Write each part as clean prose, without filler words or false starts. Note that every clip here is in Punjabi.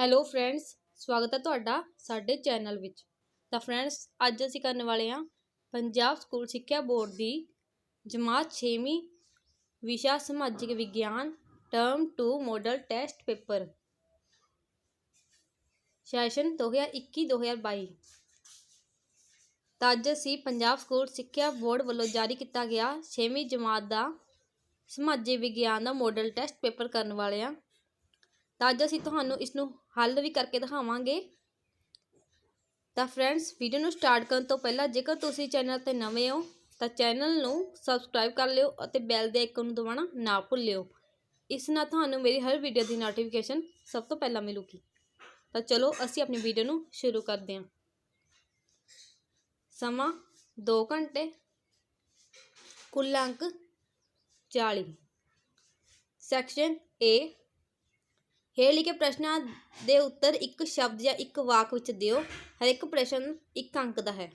ਹੈਲੋ ਫਰੈਂਡਸ, ਸਵਾਗਤ ਹੈ ਤੁਹਾਡਾ ਸਾਡੇ ਚੈਨਲ ਵਿੱਚ। ਤਾਂ ਫਰੈਂਡਸ, ਅੱਜ ਅਸੀਂ ਕਰਨ ਵਾਲੇ ਹਾਂ ਪੰਜਾਬ ਸਕੂਲ ਸਿੱਖਿਆ ਬੋਰਡ ਦੀ ਜਮਾਤ 6ਵੀਂ ਵਿਸ਼ਾ ਸਮਾਜਿਕ ਵਿਗਿਆਨ term 2 model test paper session 2021-2022। ਤਾਂ ਅੱਜ ਅਸੀਂ ਪੰਜਾਬ ਸਕੂਲ ਸਿੱਖਿਆ ਬੋਰਡ ਵੱਲੋਂ ਜਾਰੀ ਕੀਤਾ ਗਿਆ 6ਵੀਂ ਜਮਾਤ ਦਾ ਸਮਾਜਿਕ ਵਿਗਿਆਨ ਦਾ ਮੋਡਲ ਟੈਸਟ ਪੇਪਰ ਕਰਨ ਵਾਲੇ ਹਾਂ। ਤਾਂ ਅੱਜ ਅਸੀਂ ਤੁਹਾਨੂੰ ਇਸ ਨੂੰ ਹੱਲ ਵੀ ਕਰਕੇ ਦਿਖਾਵਾਂਗੇ। ਤਾਂ ਫਰੈਂਡਸ, ਵੀਡੀਓ ਨੂੰ ਸਟਾਰਟ ਕਰਨ ਤੋਂ ਪਹਿਲਾਂ ਜੇਕਰ ਤੁਸੀਂ ਚੈਨਲ 'ਤੇ ਨਵੇਂ ਹੋ ਤਾਂ ਚੈਨਲ ਨੂੰ ਸਬਸਕ੍ਰਾਈਬ ਕਰ ਲਿਓ ਅਤੇ ਬੈਲ ਦੇ ਆਈਕਨ ਨੂੰ ਦਬਾਉਣਾ ਨਾ ਭੁੱਲਿਓ। ਇਸ ਨਾਲ ਤੁਹਾਨੂੰ ਮੇਰੀ ਹਰ ਵੀਡੀਓ ਦੀ ਨੋਟੀਫਿਕੇਸ਼ਨ ਸਭ ਤੋਂ ਪਹਿਲਾਂ ਮਿਲੂਗੀ। ਤਾਂ ਚਲੋ ਅਸੀਂ ਆਪਣੀ ਵੀਡੀਓ ਨੂੰ ਸ਼ੁਰੂ ਕਰਦੇ ਹਾਂ। ਸਮਾਂ 2 ਘੰਟੇ, ਕੁੱਲ ਅੰਕ 40। ਸੈਕਸ਼ਨ A, ਹੇਠ ਲਿਖੇ ਪ੍ਰਸ਼ਨਾਂ ਦੇ ਉੱਤਰ ਇੱਕ ਸ਼ਬਦ ਜਾਂ ਇੱਕ ਵਾਕ ਵਿੱਚ ਦਿਓ। ਹਰ ਇੱਕ ਪ੍ਰਸ਼ਨ 1 ਅੰਕ ਦਾ ਹੈ।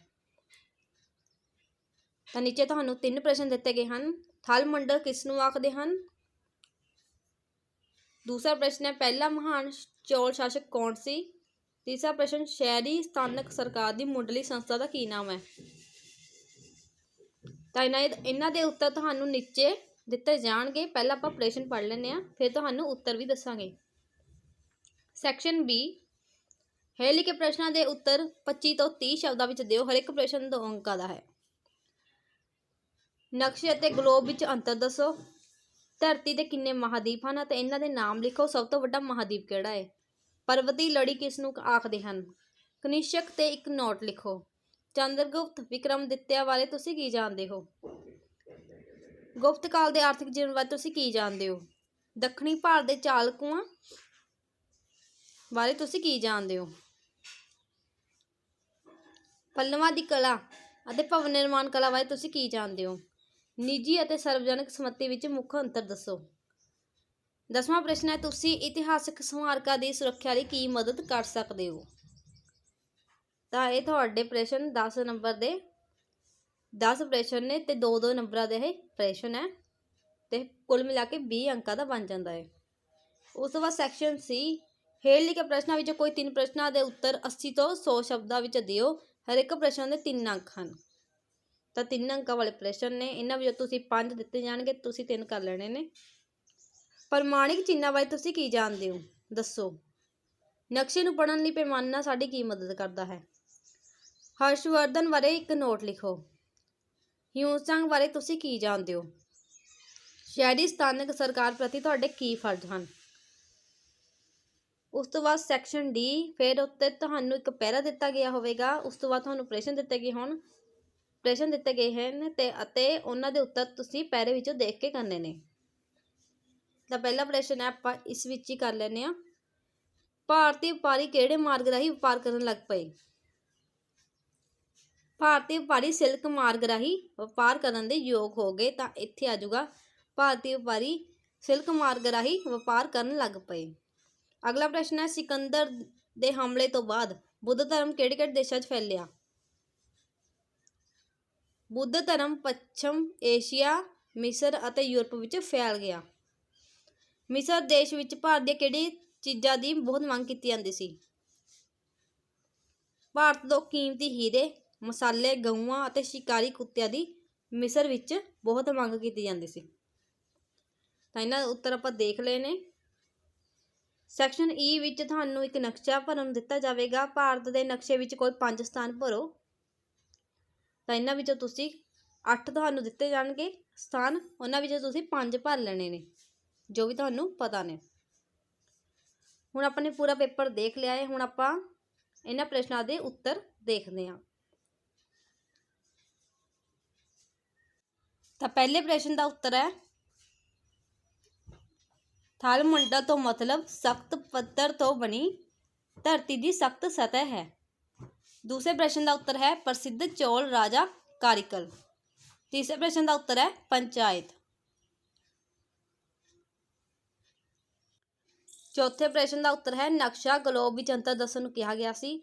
ਤਾਂ ਨੀਚੇ ਤੁਹਾਨੂੰ 3 ਪ੍ਰਸ਼ਨ ਦਿੱਤੇ ਗਏ ਹਨ। ਥਲ ਮੰਡਲ ਕਿਸ ਨੂੰ ਆਖਦੇ ਹਨ? ਦੂਸਰਾ ਪ੍ਰਸ਼ਨ ਹੈ, ਪਹਿਲਾ ਮਹਾਨ ਚੋਲ ਸ਼ਾਸਕ ਕੌਣ ਸੀ? ਤੀਸਰਾ ਪ੍ਰਸ਼ਨ, ਸ਼ਹਿਰੀ ਸਥਾਨਕ ਸਰਕਾਰ ਦੀ ਮੁੱਢਲੀ ਸੰਸਥਾ ਦਾ ਕੀ ਨਾਮ ਹੈ? ਤਾਂ ਇਹਨਾਂ ਦੇ ਉੱਤਰ ਤੁਹਾਨੂੰ ਨੀਚੇ ਦਿੱਤੇ ਜਾਣਗੇ। ਪਹਿਲਾਂ ਆਪਾਂ ਪ੍ਰਸ਼ਨ ਪੜ੍ਹ ਲੈਂਦੇ ਹਾਂ, ਫਿਰ ਤੁਹਾਨੂੰ ਉੱਤਰ ਵੀ ਦੱਸਾਂਗੇ। ਸੈਕਸ਼ਨ B, ਹੇਠ ਲਿਖੇ ਪ੍ਰਸ਼ਨਾਂ ਦੇ ਉੱਤਰ 25 ਤੋਂ 30 ਸ਼ਬਦਾਂ ਵਿੱਚ ਦਿਓ। ਹਰ ਇੱਕ ਪ੍ਰਸ਼ਨ 2 ਅੰਕਾਂ ਦਾ ਹੈ। ਨਕਸ਼ੇ ਅਤੇ ਗਲੋਬ ਵਿੱਚ ਅੰਤਰ ਦੱਸੋ। ਧਰਤੀ ਦੇ ਕਿੰਨੇ ਮਹਾਦੀਪ ਹਨ ਅਤੇ ਇਹਨਾਂ ਦੇ ਨਾਮ ਲਿਖੋ। ਸਭ ਤੋਂ ਵੱਡਾ ਮਹਾਦੀਪ ਕਿਹੜਾ ਹੈ? ਪਰਬਤੀ ਲੜੀ ਕਿਸ ਨੂੰ ਆਖਦੇ ਹਨ? ਕਨਿਸ਼ਕ ਤੇ ਇੱਕ ਨੋਟ ਲਿਖੋ। ਚੰਦਰਗੁਪਤ ਵਿਕਰਮਾਦਿੱਤਿਆ ਬਾਰੇ ਤੁਸੀਂ ਕੀ ਜਾਣਦੇ ਹੋ? ਗੁਪਤ ਕਾਲ ਦੇ ਆਰਥਿਕ ਜੀਵਨ ਬਾਰੇ ਤੁਸੀਂ ਕੀ ਜਾਣਦੇ ਹੋ? ਦੱਖਣੀ ਭਾਰਤ ਦੇ ਚਾਲੂਕਆਂ ਬਾਰੇ ਤੁਸੀਂ ਕੀ ਜਾਣਦੇ ਹੋ? ਪੱਲਵਾਂ ਦੀ ਕਲਾ ਅਤੇ ਭਵਨ ਨਿਰਮਾਣ ਕਲਾ ਬਾਰੇ ਤੁਸੀਂ ਕੀ ਜਾਣਦੇ ਹੋ? ਨਿੱਜੀ ਅਤੇ ਸਰਵਜਨਕ ਸੰਮਤੀ ਵਿੱਚ ਮੁੱਖ ਅੰਤਰ ਦੱਸੋ। 10ਵਾਂ ਪ੍ਰਸ਼ਨ ਹੈ, ਤੁਸੀਂ ਇਤਿਹਾਸਕ ਸਮਾਰਕਾਂ ਦੀ ਸੁਰੱਖਿਆ ਲਈ ਕੀ ਮਦਦ ਕਰ ਸਕਦੇ ਹੋ? ਤਾਂ ਇਹ ਤੁਹਾਡੇ ਪ੍ਰਸ਼ਨ 10 ਨੰਬਰ ਦੇ 10 ਪ੍ਰਸ਼ਨ ਨੇ ਤੇ 2-2 ਨੰਬਰਾਂ ਦੇ ਇਹ ਪ੍ਰਸ਼ਨ ਹੈ ਤੇ ਕੁੱਲ ਮਿਲਾ ਕੇ 20 ਅੰਕਾਂ ਦਾ ਬਣ ਜਾਂਦਾ ਹੈ। ਉਸ ਤੋਂ ਬਾਅਦ ਸੈਕਸ਼ਨ C, ਹੇਠ ਲਿਖੇ ਪ੍ਰਸ਼ਨਾਂ ਵਿੱਚੋਂ ਕੋਈ 3 ਪ੍ਰਸ਼ਨਾਂ ਦੇ ਉੱਤਰ 80 ਤੋਂ 100 ਸ਼ਬਦਾਂ ਵਿੱਚ ਦਿਓ। ਹਰ ਇੱਕ ਪ੍ਰਸ਼ਨ ਦੇ 3 ਅੰਕ ਹਨ। ਤਾਂ 3 ਅੰਕਾਂ ਵਾਲੇ ਪ੍ਰਸ਼ਨ ਨੇ। ਇਹਨਾਂ ਵਿੱਚੋਂ ਤੁਸੀਂ 5 ਦਿੱਤੇ ਜਾਣਗੇ, ਤੁਸੀਂ 3 ਕਰ ਲੈਣੇ ਨੇ। ਪ੍ਰਮਾਣਿਕ ਚਿੰਨ੍ਹਾਂ ਬਾਰੇ ਤੁਸੀਂ ਕੀ ਜਾਣਦੇ ਹੋ? ਦੱਸੋ। ਨਕਸ਼ੇ ਨੂੰ ਪੜ੍ਹਨ ਲਈ ਪੈਮਾਨਾ ਸਾਡੀ ਕੀ ਮਦਦ ਕਰਦਾ ਹੈ? ਹਰਸ਼ਵਰਧਨ ਬਾਰੇ ਇੱਕ ਨੋਟ ਲਿਖੋ। ਹਿਊਨ-ਸਾਂਗ ਬਾਰੇ ਤੁਸੀਂ ਕੀ ਜਾਣਦੇ ਹੋ? ਸ਼ਹਿਰੀ ਸਥਾਨਕ ਸਰਕਾਰ ਪ੍ਰਤੀ ਤੁਹਾਡੇ ਕੀ ਫਰਜ਼ ਹਨ? ਉਸ ਤੋਂ ਬਾਅਦ ਸੈਕਸ਼ਨ D, ਫਿਰ ਉੱਤੇ ਤੁਹਾਨੂੰ ਇੱਕ ਪੈਰਾ ਦਿੱਤਾ ਗਿਆ ਹੋਵੇਗਾ। ਉਸ ਤੋਂ ਬਾਅਦ ਤੁਹਾਨੂੰ ਪ੍ਰਸ਼ਨ ਦਿੱਤੇ ਗਏ ਹਨ ਅਤੇ ਉਹਨਾਂ ਦੇ ਉੱਤਰ ਤੁਸੀਂ ਪੈਰੇ ਵਿੱਚੋਂ ਦੇਖ ਕੇ ਕਰਨੇ ਨੇ। ਤਾਂ ਪਹਿਲਾ ਪ੍ਰਸ਼ਨ ਹੈ, ਆਪਾਂ ਇਸ ਵਿੱਚ ਹੀ ਕਰ ਲੈਂਦੇ ਹਾਂ। ਭਾਰਤੀ ਵਪਾਰੀ ਕਿਹੜੇ ਮਾਰਗ ਰਾਹੀਂ ਵਪਾਰ ਕਰਨ ਲੱਗ ਪਏ? ਭਾਰਤੀ ਵਪਾਰੀ ਸਿਲਕ ਮਾਰਗ ਰਾਹੀਂ ਵਪਾਰ ਕਰਨ ਦੇ ਯੋਗ ਹੋ ਗਏ। ਤਾਂ ਇੱਥੇ ਆ ਜਾਊਗਾ, ਭਾਰਤੀ ਵਪਾਰੀ ਸਿਲਕ ਮਾਰਗ ਰਾਹੀਂ ਵਪਾਰ ਕਰਨ ਲੱਗ ਪਏ। ਅਗਲਾ ਪ੍ਰਸ਼ਨ ਹੈ, ਸਿਕੰਦਰ ਦੇ ਹਮਲੇ ਤੋਂ ਬਾਅਦ ਬੁੱਧ ਧਰਮ ਕਿਹੜੇ-ਕਿਹੜੇ ਦੇਸ਼ਾਂ 'ਚ ਫੈਲਿਆ? ਬੁੱਧ ਧਰਮ ਪੱਛਮ ਏਸ਼ੀਆ, ਮਿਸਰ ਅਤੇ ਯੂਰਪ ਵਿੱਚ ਫੈਲ ਗਿਆ। ਮਿਸਰ ਦੇਸ਼ ਵਿੱਚ ਭਾਰਤ ਦੀਆਂ ਕਿਹੜੀ ਚੀਜ਼ਾਂ ਦੀ ਬਹੁਤ ਮੰਗ ਕੀਤੀ ਜਾਂਦੀ ਸੀ? ਭਾਰਤ ਤੋਂ ਕੀਮਤੀ ਹੀਰੇ, ਮਸਾਲੇ, ਗਊਆਂ ਅਤੇ ਸ਼ਿਕਾਰੀ ਕੁੱਤਿਆਂ ਦੀ ਮਿਸਰ ਵਿੱਚ ਬਹੁਤ ਮੰਗ ਕੀਤੀ ਜਾਂਦੀ ਸੀ। ਤਾਂ ਇਹਨਾਂ ਦੇ ਉੱਤਰ ਆਪਾਂ ਦੇਖ ਲਏ ਨੇ। ਸੈਕਸ਼ਨ E ਵਿੱਚ ਤੁਹਾਨੂੰ ਇੱਕ ਨਕਸ਼ਾ ਭਰਨ ਦਿੱਤਾ ਜਾਵੇਗਾ। ਭਾਰਤ ਦੇ ਨਕਸ਼ੇ ਵਿੱਚ ਕੋਈ 5 ਸਥਾਨ ਭਰੋ। ਤਾਂ ਇਹਨਾਂ ਵਿੱਚੋਂ ਤੁਸੀਂ 8 ਤੁਹਾਨੂੰ ਦਿੱਤੇ ਜਾਣਗੇ ਸਥਾਨ, ਉਹਨਾਂ ਵਿੱਚੋਂ ਤੁਸੀਂ 5 ਭਰ ਲੈਣੇ ਨੇ ਜੋ ਵੀ ਤੁਹਾਨੂੰ ਪਤਾ ਨੇ। ਹੁਣ ਆਪਾਂ ਨੇ ਪੂਰਾ ਪੇਪਰ ਦੇਖ ਲਿਆ ਹੈ। ਹੁਣ ਆਪਾਂ ਇਹਨਾਂ ਪ੍ਰਸ਼ਨਾਂ ਦੇ ਉੱਤਰ ਦੇਖਦੇ ਹਾਂ। ਤਾਂ ਪਹਿਲੇ ਪ੍ਰਸ਼ਨ ਦਾ ਉੱਤਰ ਹੈ, ਥਲ ਮੰਡਲ ਤੋਂ ਮਤਲਬ ਸਖਤ ਪੱਥਰ ਤੋਂ ਬਣੀ ਧਰਤੀ ਦੀ ਸਖਤ ਸਤਹ ਹੈ। ਦੂਸਰੇ ਪ੍ਰਸ਼ਨ ਦਾ ਉੱਤਰ ਹੈ, ਪ੍ਰਸਿੱਧ ਚੋਲ ਰਾਜਾ ਕਾਰਿਕਲ। ਤੀਸਰੇ ਪ੍ਰਸ਼ਨ ਦਾ ਉੱਤਰ ਹੈ, ਪੰਚਾਇਤ। ਚੌਥੇ ਪ੍ਰਸ਼ਨ ਦਾ ਉੱਤਰ ਹੈ, ਨਕਸ਼ਾ ਗਲੋਬ ਵਿੱਚ ਅੰਤਰ ਦੱਸਣ ਨੂੰ ਕਿਹਾ ਗਿਆ ਸੀ।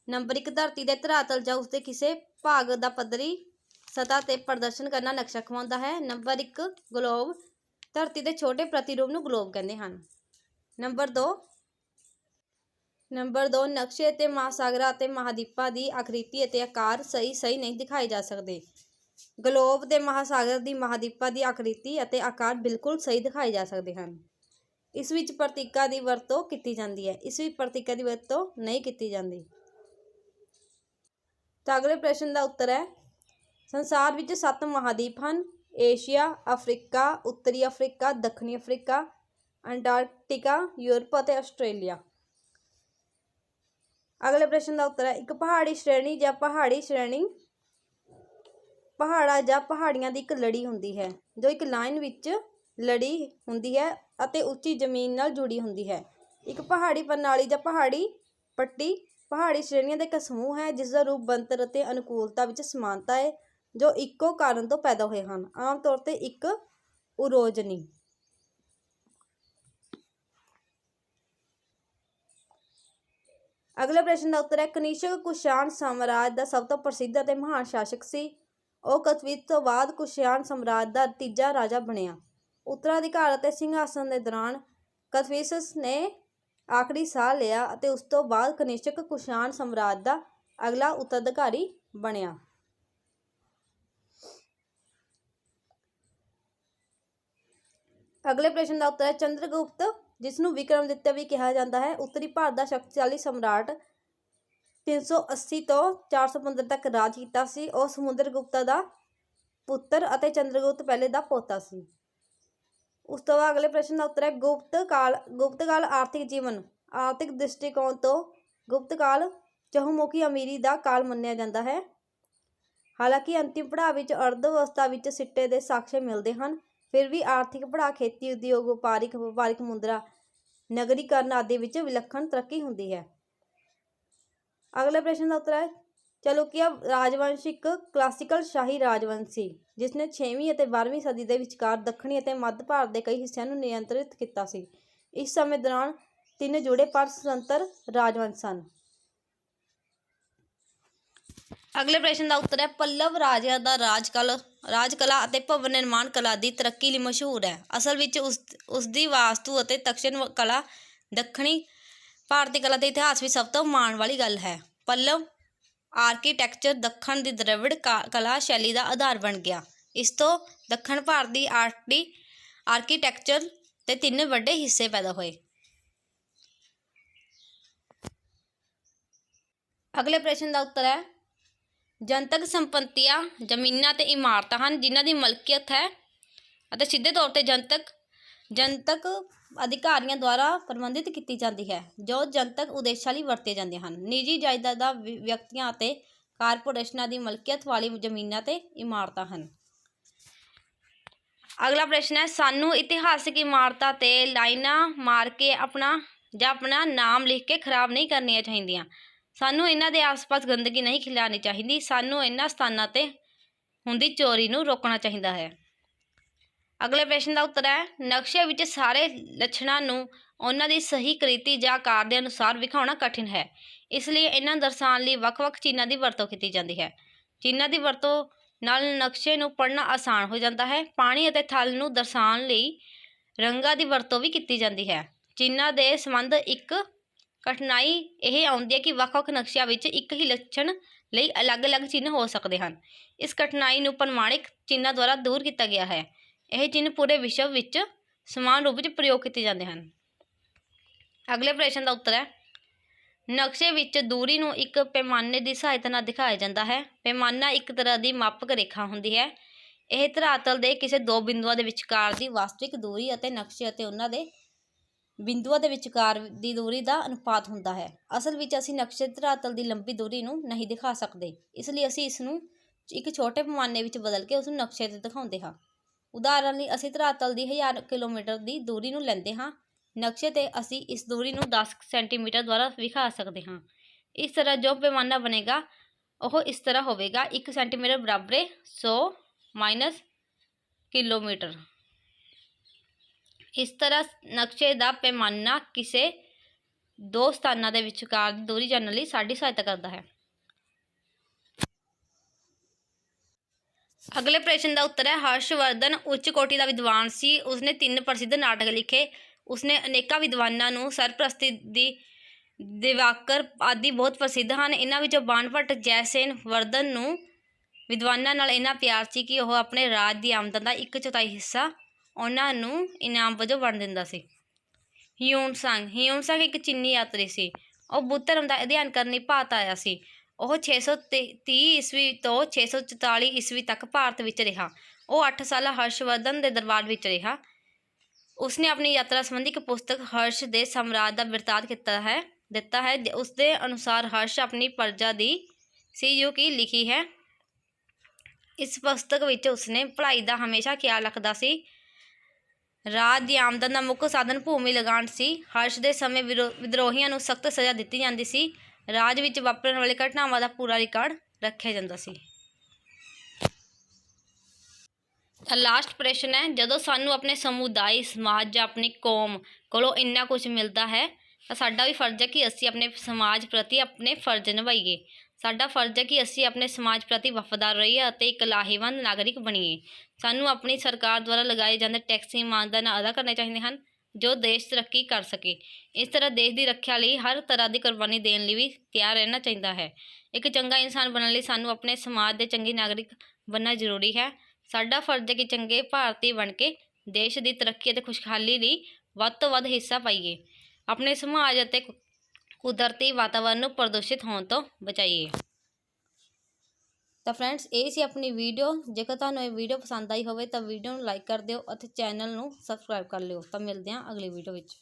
ਨੰਬਰ 1, ਧਰਤੀ ਦੇ ਧਰਾਤਲ ਜਾਂ ਉਸਦੇ ਕਿਸੇ ਭਾਗ ਦਾ ਪੱਧਰੀ ਸਤਹ ਤੇ ਪ੍ਰਦਰਸ਼ਨ ਕਰਨਾ ਨਕਸ਼ਾ ਅਖਵਾਉਂਦਾ ਹੈ। Number 1, globe. ਧਰਤੀ ਦੇ ਛੋਟੇ ਪ੍ਰਤੀਰੂਪ ਨੂੰ ਗਲੋਬ ਕਹਿੰਦੇ ਹਨ। ਨੰਬਰ 2, ਨੰਬਰ 2, ਨਕਸ਼ੇ ਅਤੇ ਮਹਾਸਾਗਰਾਂ ਅਤੇ ਮਹਾਦੀਪਾਂ ਦੀ ਆਕ੍ਰਿਤੀ ਅਤੇ ਆਕਾਰ ਸਹੀ ਨਹੀਂ ਦਿਖਾਏ ਜਾ ਸਕਦੇ। ਗਲੋਬ ਦੇ ਮਹਾਸਾਗਰ ਦੀ ਮਹਾਦੀਪਾਂ ਦੀ ਆਕ੍ਰਿਤੀ ਅਤੇ ਆਕਾਰ ਬਿਲਕੁਲ ਸਹੀ ਦਿਖਾਏ ਜਾ ਸਕਦੇ ਹਨ। ਇਸ ਵਿੱਚ ਪ੍ਰਤੀਕਾਂ ਦੀ ਵਰਤੋਂ ਕੀਤੀ ਜਾਂਦੀ ਹੈ, ਇਸ ਵਿੱਚ ਪ੍ਰਤੀਕਾਂ ਦੀ ਵਰਤੋਂ ਨਹੀਂ ਕੀਤੀ ਜਾਂਦੀ। ਤਾਂ ਅਗਲੇ ਪ੍ਰਸ਼ਨ ਦਾ ਉੱਤਰ ਹੈ, ਸੰਸਾਰ ਵਿੱਚ 7 ਮਹਾਦੀਪ ਹਨ। ਏਸ਼ੀਆ, ਅਫਰੀਕਾ, ਉੱਤਰੀ ਅਫਰੀਕਾ, ਦੱਖਣੀ ਅਫਰੀਕਾ, ਅੰਟਾਰਕਟਿਕਾ, ਯੂਰਪ ਅਤੇ ਆਸਟ੍ਰੇਲੀਆ। ਅਗਲੇ ਪ੍ਰਸ਼ਨ ਦਾ ਉੱਤਰ ਹੈ, ਇੱਕ ਪਹਾੜੀ ਸ਼੍ਰੇਣੀ ਜਾਂ ਪਹਾੜੀ ਸ਼੍ਰੇਣੀ ਪਹਾੜਾਂ ਜਾਂ ਪਹਾੜੀਆਂ ਦੀ ਇੱਕ ਲੜੀ ਹੁੰਦੀ ਹੈ ਜੋ ਇੱਕ ਲਾਈਨ ਵਿੱਚ ਲੜੀ ਹੁੰਦੀ ਹੈ ਅਤੇ ਉੱਚੀ ਜ਼ਮੀਨ ਨਾਲ ਜੁੜੀ ਹੁੰਦੀ ਹੈ। ਇੱਕ ਪਹਾੜੀ ਪ੍ਰਣਾਲੀ ਜਾਂ ਪਹਾੜੀ ਪੱਟੀ ਪਹਾੜੀ ਸ਼੍ਰੇਣੀਆਂ ਦਾ ਇੱਕ ਸਮੂਹ ਹੈ ਜਿਸ ਦਾ ਰੂਪ ਬਣਤਰ ਅਤੇ ਅਨੁਕੂਲਤਾ ਵਿੱਚ ਸਮਾਨਤਾ ਹੈ ਜੋ ਇੱਕੋ ਕਾਰਨ ਤੋਂ ਪੈਦਾ ਹੋਏ ਹਨ, ਆਮ ਤੌਰ 'ਤੇ ਇੱਕ ਉਰੋਜਨੀ। ਅਗਲੇ ਪ੍ਰਸ਼ਨ ਦਾ ਉੱਤਰ ਹੈ, ਕਨਿਸ਼ਕ ਕੁਸ਼ਾਣ ਸਾਮਰਾਜ ਦਾ ਸਭ ਤੋਂ ਪ੍ਰਸਿੱਧ ਅਤੇ ਮਹਾਨ ਸ਼ਾਸਕ ਸੀ। ਉਹ ਕਥਵੀਸ ਤੋਂ ਬਾਅਦ ਕੁਸ਼ਾਣ ਸਾਮਰਾਜ ਦਾ ਤੀਜਾ ਰਾਜਾ ਬਣਿਆ। ਉੱਤਰਾਧਿਕਾਰ ਅਤੇ ਸਿੰਘਾਸਨ ਦੇ ਦੌਰਾਨ ਕਥਵੀਸਸ ਨੇ ਆਖਰੀ ਸਾਹ ਲਿਆ ਅਤੇ ਉਸ ਤੋਂ ਬਾਅਦ ਕਨਿਸ਼ਕ ਕੁਸ਼ਾਣ ਸਾਮਰਾਜ ਦਾ ਅਗਲਾ ਉੱਤਰਾਧਿਕਾਰੀ ਬਣਿਆ। ਅਗਲੇ ਪ੍ਰਸ਼ਨ ਦਾ ਉੱਤਰ ਹੈ, ਚੰਦਰਗੁਪਤ ਜਿਸ ਨੂੰ ਵਿਕਰਮਾਦਿੱਤਿਆ ਵੀ ਕਿਹਾ ਜਾਂਦਾ ਹੈ, ਉੱਤਰੀ ਭਾਰਤ ਦਾ ਸ਼ਕਤੀਸ਼ਾਲੀ ਸਮਰਾਟ 380 ਤੋਂ 415 ਤੱਕ ਰਾਜ ਕੀਤਾ ਸੀ। ਉਹ ਸਮੁੰਦਰਗੁਪਤ ਦਾ ਪੁੱਤਰ ਅਤੇ ਚੰਦਰਗੁਪਤ ਪਹਿਲੇ ਦਾ ਪੋਤਾ ਸੀ। ਉਸ ਤੋਂ ਬਾਅਦ ਅਗਲੇ ਪ੍ਰਸ਼ਨ ਦਾ ਉੱਤਰ ਹੈ, ਗੁਪਤ ਕਾਲ ਆਰਥਿਕ ਜੀਵਨ। ਆਰਥਿਕ ਦ੍ਰਿਸ਼ਟੀਕੋਣ ਤੋਂ ਗੁਪਤ ਕਾਲ ਚਹੁੰਮੁਖੀ ਅਮੀਰੀ ਦਾ ਕਾਲ ਮੰਨਿਆ ਜਾਂਦਾ ਹੈ। ਹਾਲਾਂਕਿ ਅੰਤਿਮ ਪੜਾਅ ਵਿੱਚ ਅਰਧ ਅਵਸਥਾ ਵਿੱਚ ਸਿੱਟੇ ਦੇ ਸਾਕਸ਼ ਮਿਲਦੇ ਹਨ, ਫਿਰ ਵੀ ਆਰਥਿਕ ਪੜਾਅ, ਖੇਤੀ ਉਦਯੋਗ, ਵਪਾਰਿਕ ਮੁਦਰਾ, ਨਗਰੀਕਰਨ ਆਦਿ ਵਿੱਚ ਵਿਲੱਖਣ ਤਰੱਕੀ ਹੁੰਦੀ ਹੈ। ਅਗਲੇ ਪ੍ਰਸ਼ਨ ਦਾ ਉੱਤਰ ਹੈ, ਚਾਲੁਕਿਆ ਰਾਜਵੰਸ਼ ਇੱਕ ਕਲਾਸੀਕਲ ਸ਼ਾਹੀ ਰਾਜਵੰਸ਼ ਸੀ ਜਿਸ ਨੇ 6ਵੀਂ ਅਤੇ 12ਵੀਂ ਸਦੀ ਦੇ ਵਿਚਕਾਰ ਦੱਖਣੀ ਅਤੇ ਮੱਧ ਭਾਰਤ ਦੇ ਕਈ ਹਿੱਸਿਆਂ ਨੂੰ ਨਿਯੰਤਰਿਤ ਕੀਤਾ ਸੀ। ਇਸ ਸਮੇਂ ਦੌਰਾਨ 3 ਜੁੜੇ ਪਰ ਸੁਤੰਤਰ ਰਾਜਵੰਸ਼ ਸਨ। ਅਗਲੇ ਪ੍ਰਸ਼ਨ ਦਾ ਉੱਤਰ ਹੈ, ਪੱਲਵ ਰਾਜਿਆਂ ਦਾ ਰਾਜ ਕਲਾ ਅਤੇ ਭਵਨ ਨਿਰਮਾਣ ਕਲਾ ਦੀ ਤਰੱਕੀ ਲਈ ਮਸ਼ਹੂਰ ਹੈ। ਅਸਲ ਵਿੱਚ ਉਸ ਦੀ ਵਾਸਤੂ ਅਤੇ ਤਕਸ਼ਨ ਕਲਾ ਦੱਖਣੀ ਭਾਰਤੀ ਕਲਾ ਦੇ ਇਤਿਹਾਸ ਵਿੱਚ ਸਭ ਤੋਂ ਮਾਣ ਵਾਲੀ ਗੱਲ ਹੈ। ਪੱਲਵ ਆਰਕੀਟੈਕਚਰ ਦੱਖਣ ਦੀ ਦ੍ਰਵਿੜ ਕਲਾ ਸ਼ੈਲੀ ਦਾ ਆਧਾਰ ਬਣ ਗਿਆ। ਇਸ ਤੋਂ ਦੱਖਣ ਭਾਰਤੀ ਆਰਕੀਟੈਕਚਰ ਦੇ 3 ਵੱਡੇ ਹਿੱਸੇ ਪੈਦਾ ਹੋਏ। ਅਗਲੇ ਪ੍ਰਸ਼ਨ ਦਾ ਉੱਤਰ ਹੈ, ਜਨਤਕ ਸੰਪਤੀਆਂ ਜ਼ਮੀਨਾਂ ਅਤੇ ਇਮਾਰਤਾਂ ਹਨ ਜਿਨ੍ਹਾਂ ਦੀ ਮਲਕੀਅਤ ਹੈ ਅਤੇ ਸਿੱਧੇ ਤੌਰ 'ਤੇ ਜਨਤਕ ਅਧਿਕਾਰੀਆਂ ਦੁਆਰਾ ਪ੍ਰਬੰਧਿਤ ਕੀਤੀ ਜਾਂਦੀ ਹੈ ਜੋ ਜਨਤਕ ਉਦੇਸ਼ਾਂ ਲਈ ਵਰਤੀਆਂ ਜਾਂਦੀਆਂ ਹਨ। ਨਿੱਜੀ ਜਾਇਦਾਦਾਂ ਵਿਅਕਤੀਆਂ ਅਤੇ ਕਾਰਪੋਰੇਸ਼ਨਾਂ ਦੀ ਮਲਕੀਅਤ ਵਾਲੀ ਜ਼ਮੀਨਾਂ ਅਤੇ ਇਮਾਰਤਾਂ ਹਨ। ਅਗਲਾ ਪ੍ਰਸ਼ਨ ਹੈ, ਸਾਨੂੰ ਇਤਿਹਾਸਕ ਇਮਾਰਤਾਂ 'ਤੇ ਲਾਈਨਾਂ ਮਾਰ ਕੇ ਆਪਣਾ ਨਾਮ ਲਿਖ ਕੇ ਖਰਾਬ ਨਹੀਂ ਕਰਨੀਆਂ ਚਾਹੀਦੀਆਂ। ਸਾਨੂੰ ਇਹਨਾਂ ਦੇ ਆਸ-ਪਾਸ ਗੰਦਗੀ ਨਹੀਂ ਖਿਲਾਰਨੀ ਚਾਹੀਦੀ। ਸਾਨੂੰ ਇਹਨਾਂ ਸਥਾਨਾਂ 'ਤੇ ਹੁੰਦੀ ਚੋਰੀ ਨੂੰ ਰੋਕਣਾ ਚਾਹੀਦਾ ਹੈ। ਅਗਲੇ ਪ੍ਰਸ਼ਨ ਦਾ ਉੱਤਰ ਹੈ, ਨਕਸ਼ੇ ਵਿੱਚ ਸਾਰੇ ਲੱਛਣਾਂ ਨੂੰ ਉਹਨਾਂ ਦੀ ਸਹੀ ਆਕ੍ਰਿਤੀ ਜਾਂ ਆਕਾਰ ਦੇ ਅਨੁਸਾਰ ਵਿਖਾਉਣਾ ਕਠਿਨ ਹੈ। ਇਸ ਲਈ ਇਹਨਾਂ ਨੂੰ ਦਰਸਾਉਣ ਲਈ ਵੱਖ-ਵੱਖ ਚਿੰਨ੍ਹਾਂ ਦੀ ਵਰਤੋਂ ਕੀਤੀ ਜਾਂਦੀ ਹੈ। ਚਿੰਨ੍ਹਾਂ ਦੀ ਵਰਤੋਂ ਨਾਲ ਨਕਸ਼ੇ ਨੂੰ ਪੜ੍ਹਨਾ ਆਸਾਨ ਹੋ ਜਾਂਦਾ ਹੈ। ਪਾਣੀ ਅਤੇ ਥਲ ਨੂੰ ਦਰਸਾਉਣ ਲਈ ਰੰਗਾਂ ਦੀ ਵਰਤੋਂ ਵੀ ਕੀਤੀ ਜਾਂਦੀ ਹੈ। ਚਿੰਨ੍ਹਾਂ ਦੇ ਸੰਬੰਧ ਇੱਕ ਕਠਿਨਾਈ ਇਹ ਆਉਂਦੀ ਹੈ ਕਿ ਵੱਖ-ਵੱਖ ਨਕਸ਼ਿਆਂ ਵਿੱਚ ਇੱਕ ਹੀ ਲੱਛਣ ਲਈ ਅਲੱਗ-ਅਲੱਗ ਚਿੰਨ੍ਹ ਹੋ ਸਕਦੇ ਹਨ। ਇਸ ਕਠਿਨਾਈ ਨੂੰ ਪ੍ਰਮਾਣਿਕ ਚਿੰਨ੍ਹਾਂ ਦੁਆਰਾ ਦੂਰ ਕੀਤਾ ਗਿਆ ਹੈ। ਇਹ ਚਿੰਨ੍ਹ ਪੂਰੇ ਵਿਸ਼ਵ ਵਿੱਚ ਸਮਾਨ ਰੂਪ ਵਿੱਚ ਪ੍ਰਯੋਗ ਕੀਤੇ ਜਾਂਦੇ ਹਨ। ਅਗਲੇ ਪ੍ਰਸ਼ਨ ਦਾ ਉੱਤਰ ਹੈ, ਨਕਸ਼ੇ ਵਿੱਚ ਦੂਰੀ ਨੂੰ ਇੱਕ ਪੈਮਾਨੇ ਦੀ ਸਹਾਇਤਾ ਨਾਲ ਦਿਖਾਇਆ ਜਾਂਦਾ ਹੈ। ਪੈਮਾਨਾ ਇੱਕ ਤਰ੍ਹਾਂ ਦੀ ਮਾਪਕ ਰੇਖਾ ਹੁੰਦੀ ਹੈ। ਇਹ ਧਰਾਤਲ ਦੇ ਕਿਸੇ 2 ਬਿੰਦੂਆਂ ਦੇ ਵਿਚਕਾਰ ਦੀ ਵਾਸਤਵਿਕ ਦੂਰੀ ਅਤੇ ਨਕਸ਼ੇ ਅਤੇ ਉਹਨਾਂ ਦੇ ਬਿੰਦੂਆਂ ਦੇ ਵਿਚਕਾਰ ਦੀ ਦੂਰੀ ਦਾ ਅਨੁਪਾਤ ਹੁੰਦਾ ਹੈ। ਅਸਲ ਵਿੱਚ ਅਸੀਂ ਨਕਸ਼ੇ ਧਰਾਤਲ ਦੀ ਲੰਬੀ ਦੂਰੀ ਨੂੰ ਨਹੀਂ ਦਿਖਾ ਸਕਦੇ, ਇਸ ਲਈ ਅਸੀਂ ਇਸ ਨੂੰ ਇੱਕ ਛੋਟੇ ਪੈਮਾਨੇ ਵਿੱਚ ਬਦਲ ਕੇ ਉਸ ਨੂੰ ਨਕਸ਼ੇ 'ਤੇ ਦਿਖਾਉਂਦੇ ਹਾਂ। ਉਦਾਹਰਨ ਲਈ ਅਸੀਂ ਧਰਾਤਲ ਦੀ 1000 ਕਿਲੋਮੀਟਰ ਦੀ ਦੂਰੀ ਨੂੰ ਲੈਂਦੇ ਹਾਂ। ਨਕਸ਼ੇ 'ਤੇ ਅਸੀਂ ਇਸ ਦੂਰੀ ਨੂੰ 10 ਸੈਂਟੀਮੀਟਰ ਦੁਆਰਾ ਵਿਖਾ ਸਕਦੇ ਹਾਂ। ਇਸ ਤਰ੍ਹਾਂ ਜੋ ਪੈਮਾਨਾ ਬਣੇਗਾ ਉਹ ਇਸ ਤਰ੍ਹਾਂ ਹੋਵੇਗਾ, 1 ਸੈਂਟੀਮੀਟਰ ਬਰਾਬਰ 100 ਕਿਲੋਮੀਟਰ। ਇਸ ਤਰ੍ਹਾਂ ਨਕਸ਼ੇ ਦਾ ਪੈਮਾਨਾ ਕਿਸੇ 2 ਸਥਾਨਾਂ ਦੇ ਵਿਚਕਾਰ ਦੀ ਦੂਰੀ ਜਾਣਨ ਲਈ ਸਾਡੀ ਸਹਾਇਤਾ ਕਰਦਾ ਹੈ। ਅਗਲੇ ਪ੍ਰਸ਼ਨ ਦਾ ਉੱਤਰ ਹੈ, ਹਰਸ਼ਵਰਧਨ ਉੱਚ ਕੋਟੀ ਦਾ ਵਿਦਵਾਨ ਸੀ। ਉਸਨੇ 3 ਪ੍ਰਸਿੱਧ ਨਾਟਕ ਲਿਖੇ। ਉਸਨੇ ਅਨੇਕਾਂ ਵਿਦਵਾਨਾਂ ਨੂੰ ਸਰਪ੍ਰਸਤੀ ਦਿਵਾਕਰ ਆਦਿ ਬਹੁਤ ਪ੍ਰਸਿੱਧ ਹਨ। ਇਹਨਾਂ ਵਿੱਚੋਂ ਬਾਣਭੱਟ ਜੈਸੇਨ ਵਰਧਨ ਨੂੰ ਵਿਦਵਾਨਾਂ ਨਾਲ ਇੰਨਾ ਪਿਆਰ ਸੀ ਕਿ ਉਹ ਆਪਣੇ ਰਾਜ ਦੀ ਆਮਦਨ ਦਾ 1/4 ਹਿੱਸਾ ਉਹਨਾਂ ਨੂੰ ਇਨਾਮ ਵਜੋਂ ਵੰਡ ਦਿੰਦਾ ਸੀ। ਹਿਊਨ-ਸਾਂਗ ਇੱਕ ਚੀਨੀ ਯਾਤਰੀ ਸੀ। ਉਹ ਬੁੱਧ ਧਰਮ ਦਾ ਅਧਿਐਨ ਕਰਨ ਲਈ ਭਾਰਤ ਆਇਆ ਸੀ। ਉਹ 630 ਈਸਵੀ ਤੋਂ 644 ਈਸਵੀ ਤੱਕ ਭਾਰਤ ਵਿੱਚ ਰਿਹਾ। ਉਹ 8 ਸਾਲ ਹਰਸ਼ਵਰਧਨ ਦੇ ਦਰਬਾਰ ਵਿੱਚ ਰਿਹਾ। ਉਸਨੇ ਆਪਣੀ ਯਾਤਰਾ ਸੰਬੰਧੀ ਇੱਕ ਪੁਸਤਕ ਹਰਸ਼ ਦੇ ਸਾਮਰਾਜ ਦਾ ਬਿਰਤਾਂਤ ਦਿੱਤਾ ਹੈ। ਉਸ ਦੇ ਅਨੁਸਾਰ ਹਰਸ਼ ਆਪਣੀ ਪਰਜਾ ਦੀ ਸੀ ਜੋ ਕਿ ਲਿਖੀ ਹੈ। ਇਸ ਪੁਸਤਕ ਵਿੱਚ ਉਸਨੇ ਭਲਾਈ ਦਾ ਹਮੇਸ਼ਾ ਖਿਆਲ ਰੱਖਦਾ ਸੀ। ਰਾਜ ਦੀ ਆਮਦਨ ਦਾ ਮੁੱਖ ਸਾਧਨ ਭੂਮੀ ਲਗਾਨ ਸੀ। ਹਰਸ਼ ਦੇ ਸਮੇਂ ਵਿਦਰੋਹੀਆਂ ਨੂੰ ਸਖਤ ਸਜ਼ਾ ਦਿੱਤੀ ਜਾਂਦੀ ਸੀ। ਰਾਜ ਵਿੱਚ ਵਾਪਰਨ ਵਾਲੇ ਘਟਨਾਵਾਂ ਦਾ ਪੂਰਾ ਰਿਕਾਰਡ ਰੱਖਿਆ ਜਾਂਦਾ ਸੀ। ਤਾਂ ਲਾਸਟ ਪ੍ਰਸ਼ਨ ਹੈ, ਜਦੋਂ ਸਾਨੂੰ ਆਪਣੇ ਸਮੁਦਾਇ, ਸਮਾਜ ਜਾਂ ਆਪਣੀ ਕੌਮ ਕੋਲੋਂ ਇੰਨਾ ਕੁਝ ਮਿਲਦਾ ਹੈ ਤਾਂ ਸਾਡਾ ਵੀ ਫਰਜ਼ ਹੈ ਕਿ ਅਸੀਂ ਆਪਣੇ ਸਮਾਜ ਪ੍ਰਤੀ ਆਪਣੇ ਫਰਜ਼ ਨਿਭਾਈਏ। ਸਾਡਾ ਫਰਜ਼ ਹੈ ਕਿ ਅਸੀਂ ਆਪਣੇ ਸਮਾਜ ਪ੍ਰਤੀ ਵਫਾਦਾਰ ਰਹੀਏ ਅਤੇ ਇੱਕ ਲਾਹੇਵੰਦ ਨਾਗਰਿਕ ਬਣੀਏ। ਸਾਨੂੰ ਆਪਣੀ ਸਰਕਾਰ ਦੁਆਰਾ ਲਗਾਏ ਜਾਂਦੇ ਟੈਕਸ ਇਮਾਨਦਾਰੀ ਨਾਲ ਅਦਾ ਕਰਨੇ ਚਾਹੀਦੇ ਹਨ ਜੋ ਦੇਸ਼ ਤਰੱਕੀ ਕਰ ਸਕੇ। ਇਸ ਤਰ੍ਹਾਂ ਦੇਸ਼ ਦੀ ਰੱਖਿਆ ਲਈ ਹਰ ਤਰ੍ਹਾਂ ਦੀ ਕੁਰਬਾਨੀ ਦੇਣ ਲਈ ਵੀ ਤਿਆਰ ਰਹਿਣਾ ਚਾਹੀਦਾ ਹੈ। ਇੱਕ ਚੰਗਾ ਇਨਸਾਨ ਬਣਨ ਲਈ ਸਾਨੂੰ ਆਪਣੇ ਸਮਾਜ ਦੇ ਚੰਗੇ ਨਾਗਰਿਕ ਬਣਨਾ ਜ਼ਰੂਰੀ ਹੈ। ਸਾਡਾ ਫਰਜ਼ ਹੈ ਕਿ ਚੰਗੇ ਭਾਰਤੀ ਬਣ ਕੇ ਦੇਸ਼ ਦੀ ਤਰੱਕੀ ਅਤੇ ਖੁਸ਼ਹਾਲੀ ਲਈ ਵੱਧ ਤੋਂ ਵੱਧ ਹਿੱਸਾ ਪਾਈਏ। ਆਪਣੇ ਸਮਾਜ ਅਤੇ ਕੁਦਰਤੀ ਵਾਤਾਵਰਨ ਨੂੰ ਪ੍ਰਦੂਸ਼ਿਤ ਹੋਣ ਤੋਂ ਬਚਾਈਏ। ਤਾਂ ਫਰੈਂਡਸ, ਇਹ ਸੀ ਆਪਣੀ ਵੀਡੀਓ। ਜੇਕਰ ਤੁਹਾਨੂੰ ਇਹ ਵੀਡੀਓ ਪਸੰਦ ਆਈ ਹੋਵੇ ਤਾਂ ਵੀਡੀਓ ਨੂੰ ਲਾਈਕ ਕਰ ਦਿਓ ਅਤੇ ਚੈਨਲ ਨੂੰ ਸਬਸਕ੍ਰਾਈਬ ਕਰ ਲਿਓ। ਤਾਂ ਮਿਲਦੇ ਹਾਂ ਅਗਲੀ ਵੀਡੀਓ ਵਿੱਚ।